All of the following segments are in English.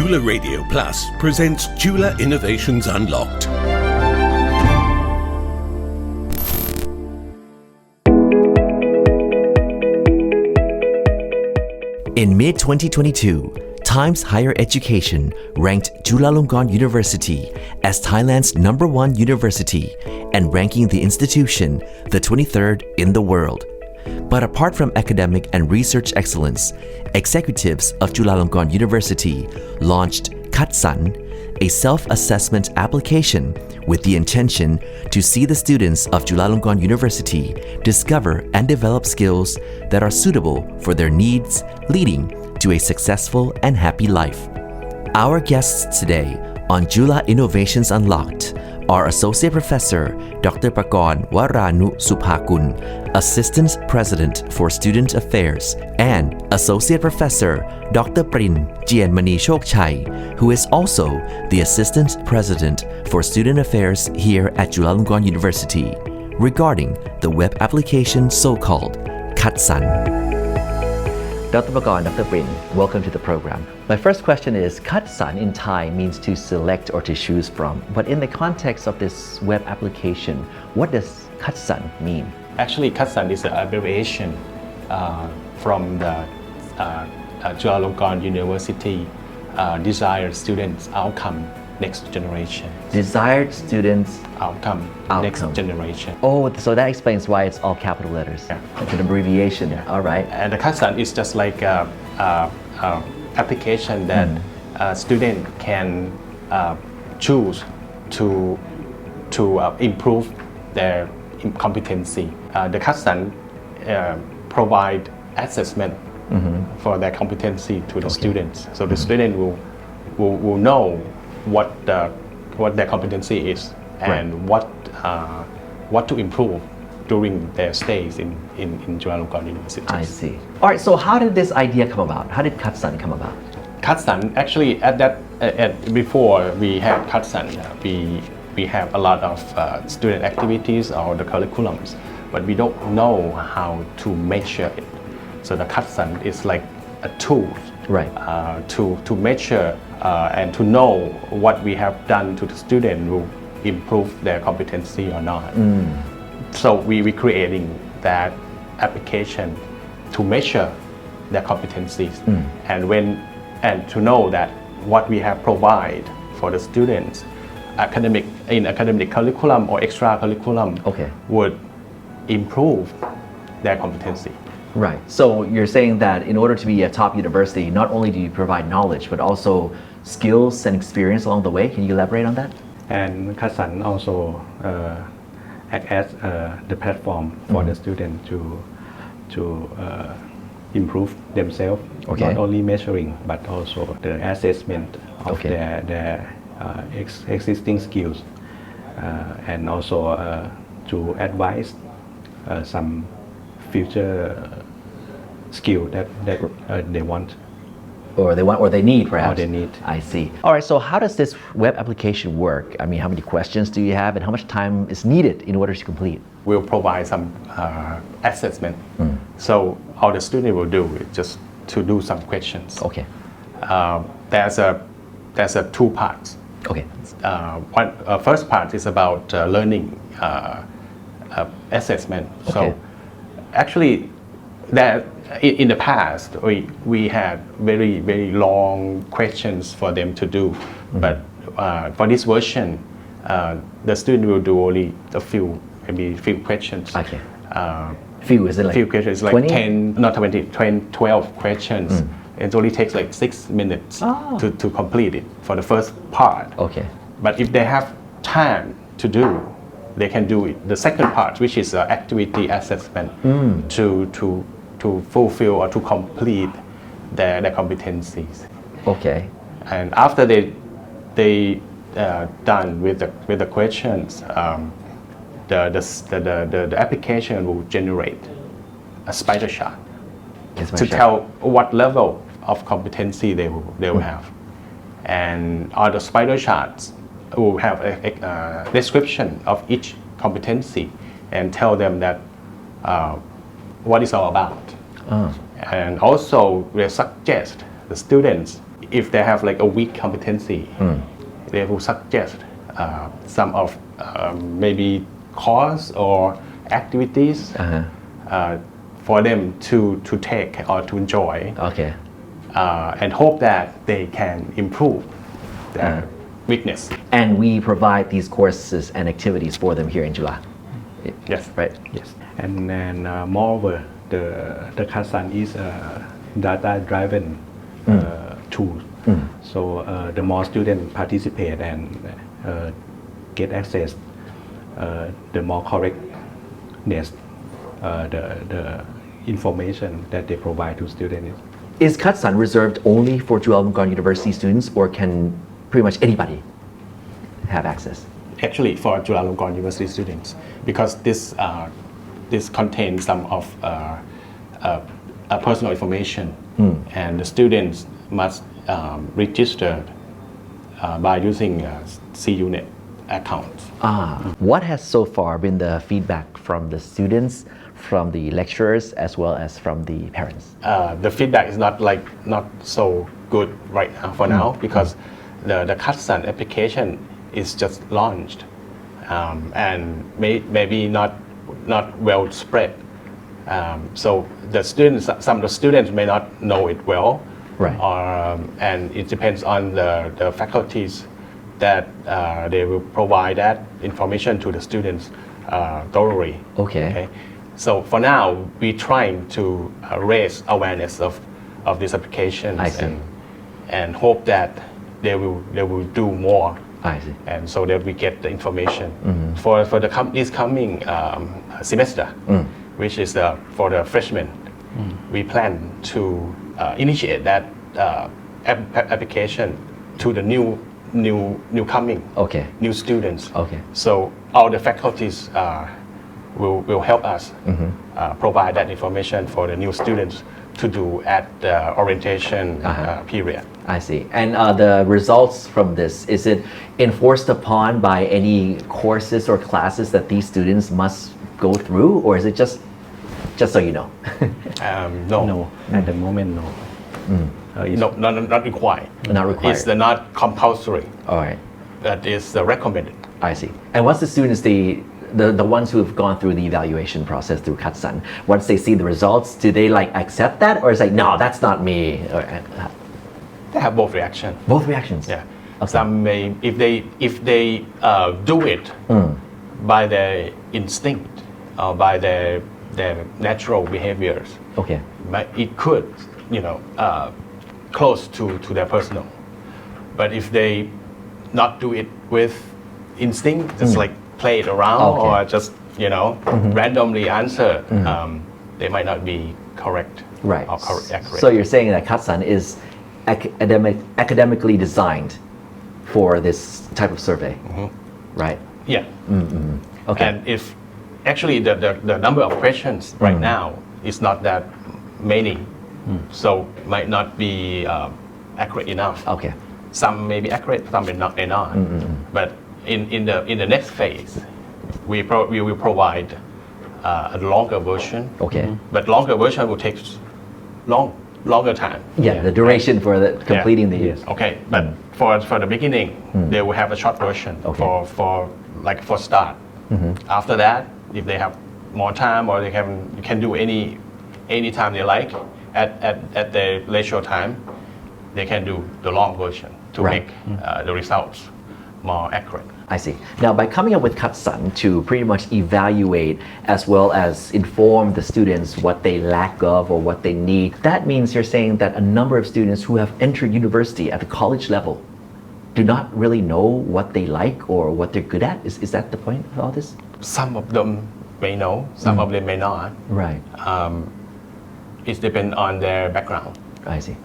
Chula Radio Plus presents Chula Innovations Unlocked. In mid-2022, Times Higher Education ranked Chulalongkorn University as Thailand's #1 university and ranking the institution the 23rd in the world. But apart from academic and research excellence, executives of Chulalongkorn University launched CUDSON, a self-assessment application with the intention to see the students of Chulalongkorn University discover and develop skills that are suitable for their needs, leading to a successful and happy life. Our guests today on Chula Innovations Unlocked are Associate Professor Dr. Pakorn Waranu Supakul, Assistant President for Student Affairs, and Associate Professor Dr. Prin Jianmani Chokchai, who is also the Assistant President for Student Affairs here at Chulalongkorn University, regarding the web application so-called CUDSON. Dr. Pakorn, Dr. Prin, welcome to the program. My first question is, CUDSON in Thai means to select or to choose from, but in the context of this web application, what does CUDSON mean? Actually, CUDSON is an abbreviation from the Chulalongkorn University Desired Students Outcome Next Generation. Desired Students Outcome. Next Generation. Oh, so that explains why it's all capital letters. Yeah. It's an abbreviation. Yeah. All right. And the CUDSON is just like a application that a student can choose to improve their competency. The CUDSON provide assessment for their competency to the students. So the student will know what their competency is and what to improve during their stays in Chulalongkorn University. I see. All right, so how did this idea come about? How did CUDSON come about? CUDSON, actually before we had CUDSON, we have a lot of student activities or the curriculums, but we don't know how to measure it. So the CUDSON is like a tool, right, to measure and to know what we have done to the student will improve their competency or not. So we creating that application to measure their competencies and to know that what we have provided for the students academic curriculum or extra curriculum would improve their competency. Right. So you're saying that in order to be a top university, not only do you provide knowledge, but also skills and experience along the way. Can you elaborate on that? And CUDSON also act as the platform for the student to improve themselves, not only measuring but also the assessment of their existing skills, and also to advise some future skill that they want. Or they need, perhaps. Or they need. I see. All right, so how does this web application work? I mean, how many questions do you have and how much time is needed in order to complete? We'll provide some assessment. So all the student will do is just to do some questions. Okay. There's a two parts. Okay. First part is about learning assessment. So actually, that in the past we had very long questions for them to do, but for this version, the student will do only maybe few questions. Okay. Few is it like few questions, like 20? 12 questions. It only takes like 6 minutes to complete it for the first part. Okay. But if they have time to do, they can do it. The second part, which is activity assessment, to fulfill or to complete their competencies. Okay. And after they done with the questions, the application will generate a spider chart to tell what level of competency they will have. And on the spider charts will have a description of each competency and tell them that what it's all about. And also we suggest the students If they have like a weak competency, they will suggest some of maybe course or activities for them to take or to enjoy. Okay. And hope that they can improve their weakness. And we provide these courses and activities for them here in Chula. Yes. Right. Yes. And then moreover, the CUDSON is a data-driven tool. So the more students participate and get access, the more correctness the information that they provide to students. Is CUDSON reserved only for Chulalongkorn University students, or can pretty much anybody have access? Actually, for Chulalongkorn University students, because this contains some of personal information, and the students must register by using CUNet accounts. What has so far been the feedback from the students, from the lecturers, as well as from the parents? The feedback is not so good right now for now, because the CUDSON application is just launched, and maybe not well spread. So the students, some of the students may not know it well, right? And it depends on the faculties that they will provide that information to the students thoroughly. Okay. So for now, we're trying to raise awareness of these applications. I see. And hope that they will do more. I see. And so that we get the information for this coming semester, which is for the freshmen. We plan to initiate that application to the newcoming new students. Okay. So all the faculties will help us provide that information for the new students to do at the orientation period. I see. And the results from this, is it enforced upon by any courses or classes that these students must go through, or is it just so you know? No. No, at the moment, no. No, not required. Not required. It's not compulsory. All right. That is recommended. I see. And once the students, the ones who have gone through the evaluation process through CUDSON, once they see the results, do they like accept that, or is like, no, that's not me? Or, They have both reactions. both reactions. Yeah. Okay. Some may, if they do it by their instinct or by their natural behaviors, Okay. but it could, close to their personal. But if they not do it with instinct, just like play it around or just randomly answer, they might not be correct. Right. Or accurate. So you're saying that CUDSON is academically designed for this type of survey, right? Yeah. Okay. And if actually the number of questions right now is not that many, so might not be accurate enough. Okay. Some may be accurate, some may not. But in the next phase, we will provide a longer version. Okay. But longer version will take longer time. Yeah, the duration for completing the. Yes. Okay, but for the beginning, they will have a short version for start. After that, if they have more time, or you can do any time they like at the leisure time, they can do the long version to make the results more accurate. I see. Now, by coming up with CUDSON to pretty much evaluate as well as inform the students what they lack of or what they need, that means you're saying that a number of students who have entered university at the college level do not really know what they like or what they're good at? Is that the point of all this? Some of them may know, some of them may not. Right. It depends on their background. I see.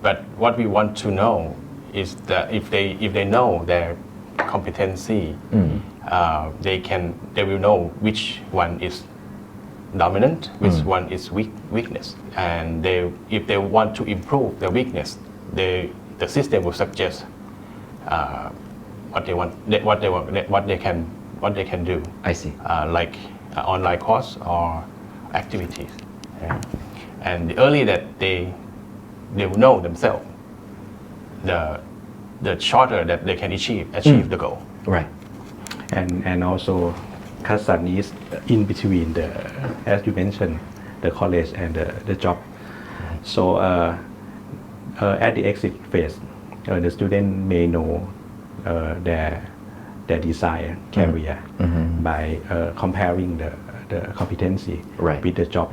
But what we want to know is that if they know their competency, they will know which one is dominant, which one is weakness, and if they want to improve their weakness, the system will suggest what they can do. I see. Like online course or activities. Yeah. And the earlier that they they will know themselves the shorter that they can achieve the goal. Right. And also CUDSON is in between the, as you mentioned, the college and the job. So at the exit phase, the student may know their desired career by comparing the competency Right. with the job.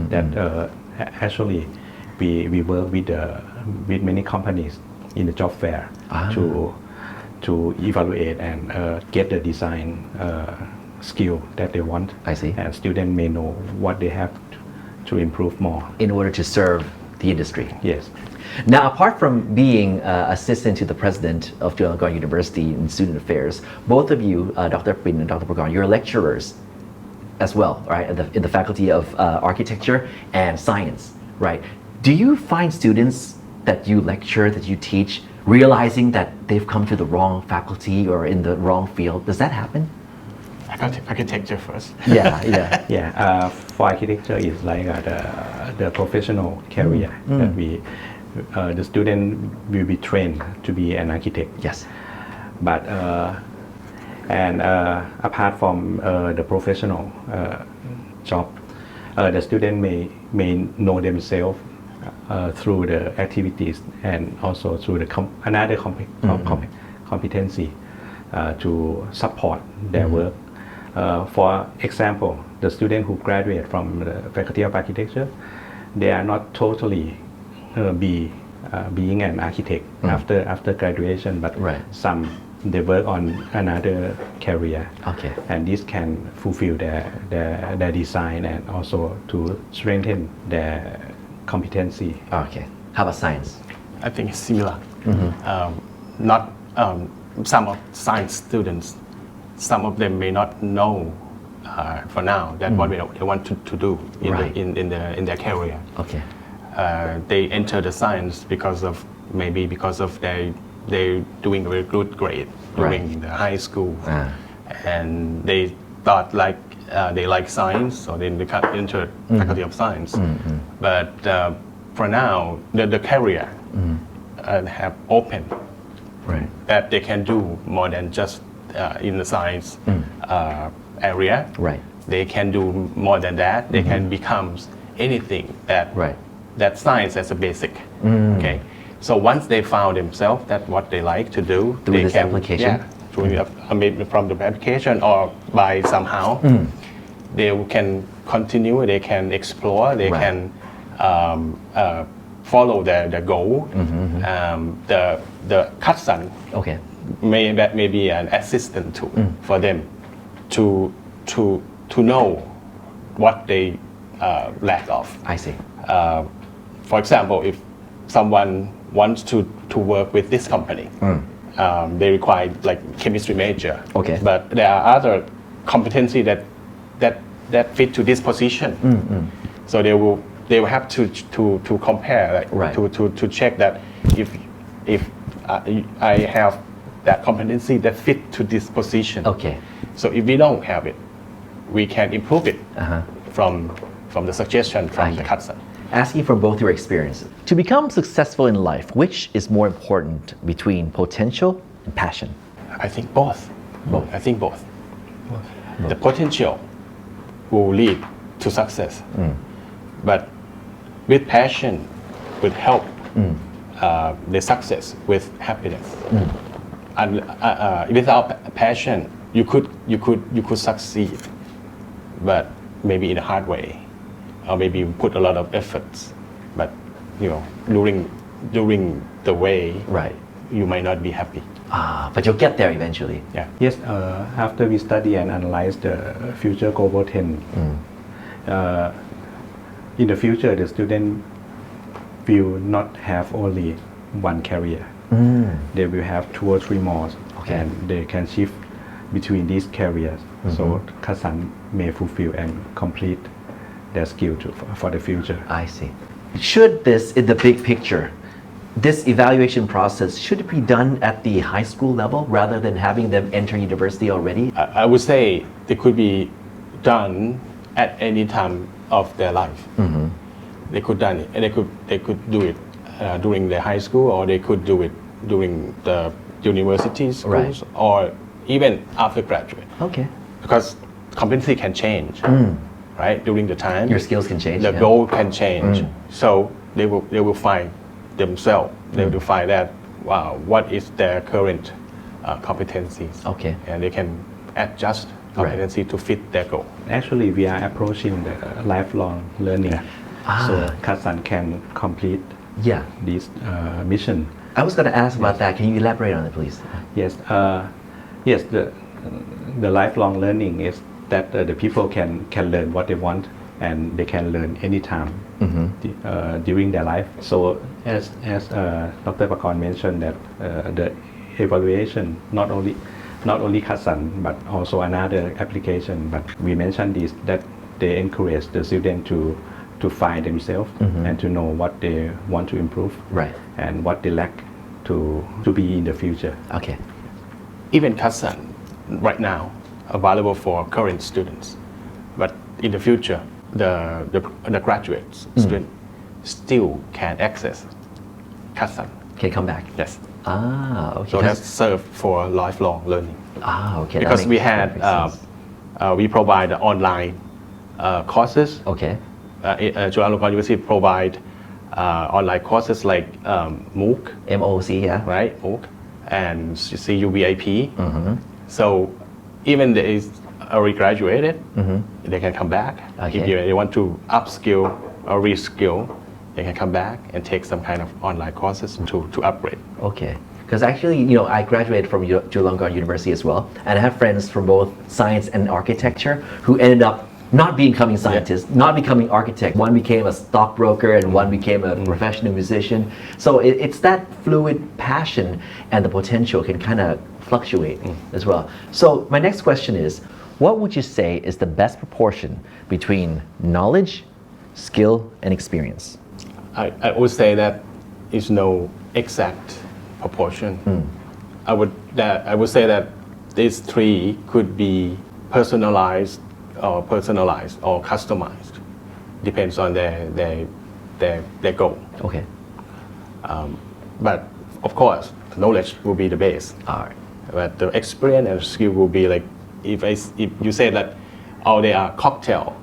That actually we work with many companies in the job fair to evaluate and get the design skill that they want. I see. And students may know what they have to improve more. In order to serve the industry. Yes. Now, apart from being assistant to the president of Chulalongkorn University in student affairs, both of you, Dr. Pin and Dr. Prakarn, you're lecturers as well, right, in the faculty of architecture and science, right? Do you find students that you lecture, that you teach, realizing that they've come to the wrong faculty or in the wrong field? Does that happen? Architecture first. Yeah. Yeah. For architecture, it's like the professional career that the student will be trained to be an architect. Yes. But apart from the professional job, the student may know themselves through the activities and also through the another competency to support their work. For example, the student who graduate from the Faculty of Architecture, they are not totally being an architect after graduation, but Right. some they work on another career. Okay. And this can fulfill their design and also to strengthen their competency. Okay. How about science? I think it's similar. Not some of science students, some of them may not know for now that what they want to do Right. in their career. Okay. They enter the science because of they doing a very good grade during Right. the high school, and they thought they like science, so then they got into faculty of science. But for now, the career have opened Right. that they can do more than just in the science area. Right. They can do more than that. They can become anything Right. that science as a basic. Okay. So once they found themselves that what they like to do, Through they this can, application? Yeah, through maybe from the application or by somehow, they can continue. They can explore. They Right. can follow their goal. The CUDSON Okay. that may be an assistant tool for them to know what they lack of. I see. For example, if someone wants to work with this company, they require like chemistry major. Okay. But there are other competency that fit to this position. So they will have to compare, like, Right. to check that if I have that competency that fit to this position. Okay. So if we don't have it, we can improve it from the suggestion from the CUDSON. Asking from both your experiences. To become successful in life, which is more important between potential and passion? I think both. I think both. The potential will lead to success, but with passion, with help, the success with happiness. And without passion, you could succeed, but maybe in a hard way, or maybe you put a lot of efforts, but during the way, Right. you might not be happy. But you'll get there eventually. Yeah. Yes, after we study and analyze the future global trend, in the future, the student will not have only one career. They will have 2 or 3 more, Okay. and they can shift between these careers. So CUDSON may fulfill and complete their skill for the future. I see. Should this, in the big picture, this evaluation process, should it be done at the high school level rather than having them enter university already? I would say it could be done at any time of their life. They could done it, and they could do it during their high school, or they could do it during the university schools, Right. or even after graduate. Okay. Because competency can change, right? During the time, Your skills can change, The yeah. goal can change. So they will find themselves. They will find that what is their current competencies. Okay. And they can adjust competency to fit their goal. Actually, we are approaching the lifelong learning, so CUDSON can complete Yeah. this mission. I was going to ask about that. Can you elaborate on it, please? Yes, yes. The lifelong learning is that the people can learn what they want, and they can learn anytime during their life. So as Dr. Pakon mentioned, that the evaluation not only CUDSON but also another application. But we mentioned this, that they encourage the student to find themselves and to know what they want to improve, Right. and what they lack to be in the future. Okay. Even CUDSON right now available for current students, but in the future, the graduates student still can access CUDSON. Okay, come back. Yes. Okay. So that's served for lifelong learning. Okay. Because we had we provide online courses. Okay. Chula University provide online courses like MOOC, MOOC, yeah. right? MOOC and CUBIP. So even there is already graduated, they can come back. Okay. If they want to upskill or reskill, they can come back and take some kind of online courses to upgrade. Okay. Because actually, I graduated from Chulalongkorn University as well, and I have friends from both science and architecture who ended up not becoming scientists, not becoming architect. One became a stockbroker and one became a professional musician. So it's that fluid passion, and the potential can kind of fluctuate as well. So my next question is, what would you say is the best proportion between knowledge, skill, and experience? I would say that is no exact proportion. I would say that these three could be personalized or customized, depends on their goal. Okay. But of course, knowledge will be the base. All right. But the experience and skill will be like, if you say that they are cocktail,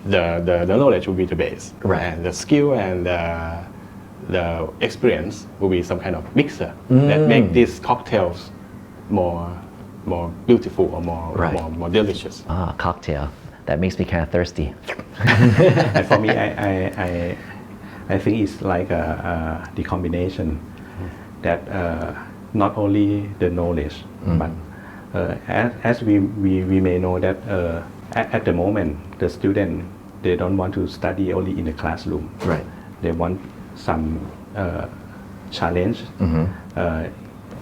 the knowledge will be the base, Right. and the skill and the experience will be some kind of mixer that make these cocktails more beautiful or more delicious. Cocktail. That makes me kind of thirsty. And for me, I think it's like the combination that not only the knowledge, but as we may know that at the moment the student, they don't want to study only in the classroom. Right. They want some challenge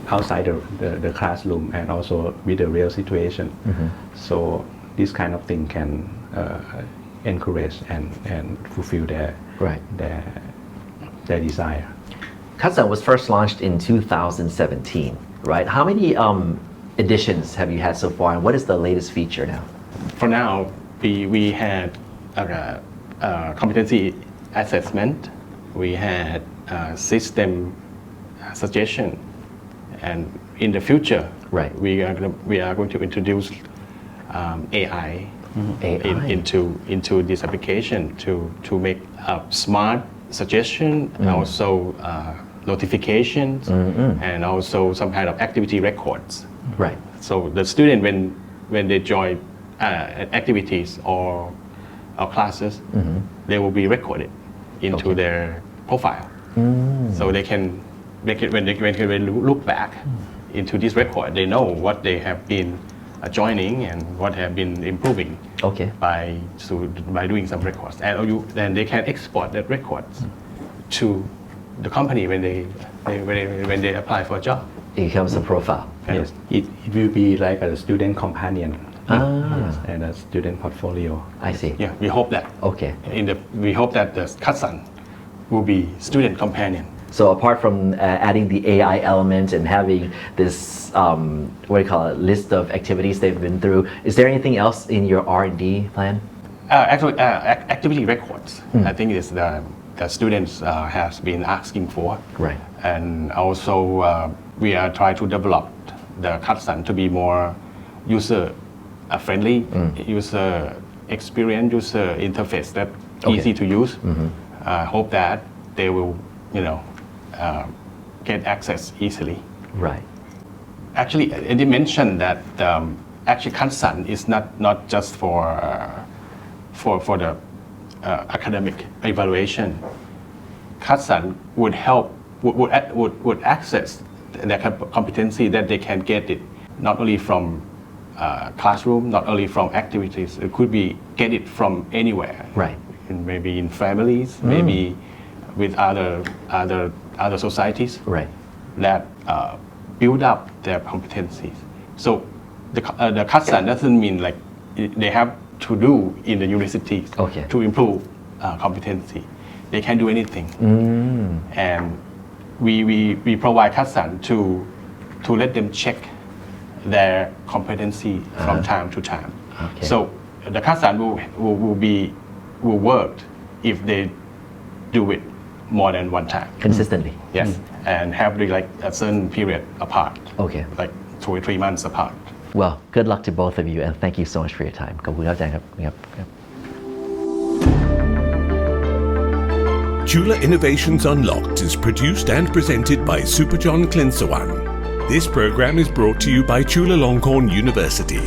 outside the classroom, and also with the real situation. So this kind of thing can encourage and fulfill their desire. CUDSON was first launched in 2017, right? How many editions have you had so far, and what is the latest feature now? For now, we had competency assessment, we had system suggestion, and in the future, Right. we are going to introduce AI, into this application to make smart suggestion, and also notifications, and also some kind of activity records. Right. So the student, when they join activities or classes, they will be recorded into their profile. So they can make it when they look back into this record, they know what they have been joining and what have been improving. Okay. By doing some records, and then they can export that records to the company when they apply for a job. It becomes a profile. Yes, it will be like a student companion. Yes, and a student portfolio. I see. Yeah, we hope that. Okay. We hope that the CUDSON will be student companion. So apart from adding the AI element and having this, list of activities they've been through, is there anything else in your R&D plan? Actually, activity records, I think is the students has been asking for. Right. And also we are trying to develop the CUDSON to be more user friendly, user experience, user interface that easy to use. Hope that they will, get access easily. Right. Actually, I did mention that actually CUDSON is not just for the academic evaluation. CUDSON would help would access their competency that they can get it not only from classroom, not only from activities. It could be get it from anywhere. Right. Maybe in families, maybe with other societies. Right. That build up their competencies. So the CUDSON doesn't mean like they have to do in the universities to improve competency. They can do anything. And we provide CUDSON to let them check their competency from time to time. So the CUDSON will work if they do it more than one time. Consistently. Yes, and have like a certain period apart. Okay. Like 2 or 3 months apart. Well, good luck to both of you and thank you so much for your time. ขอบคุณครับอาจารย์ครับ Chula Innovations Unlocked is produced and presented by Superjohn Klinsawan. This program is brought to you by Chulalongkorn University.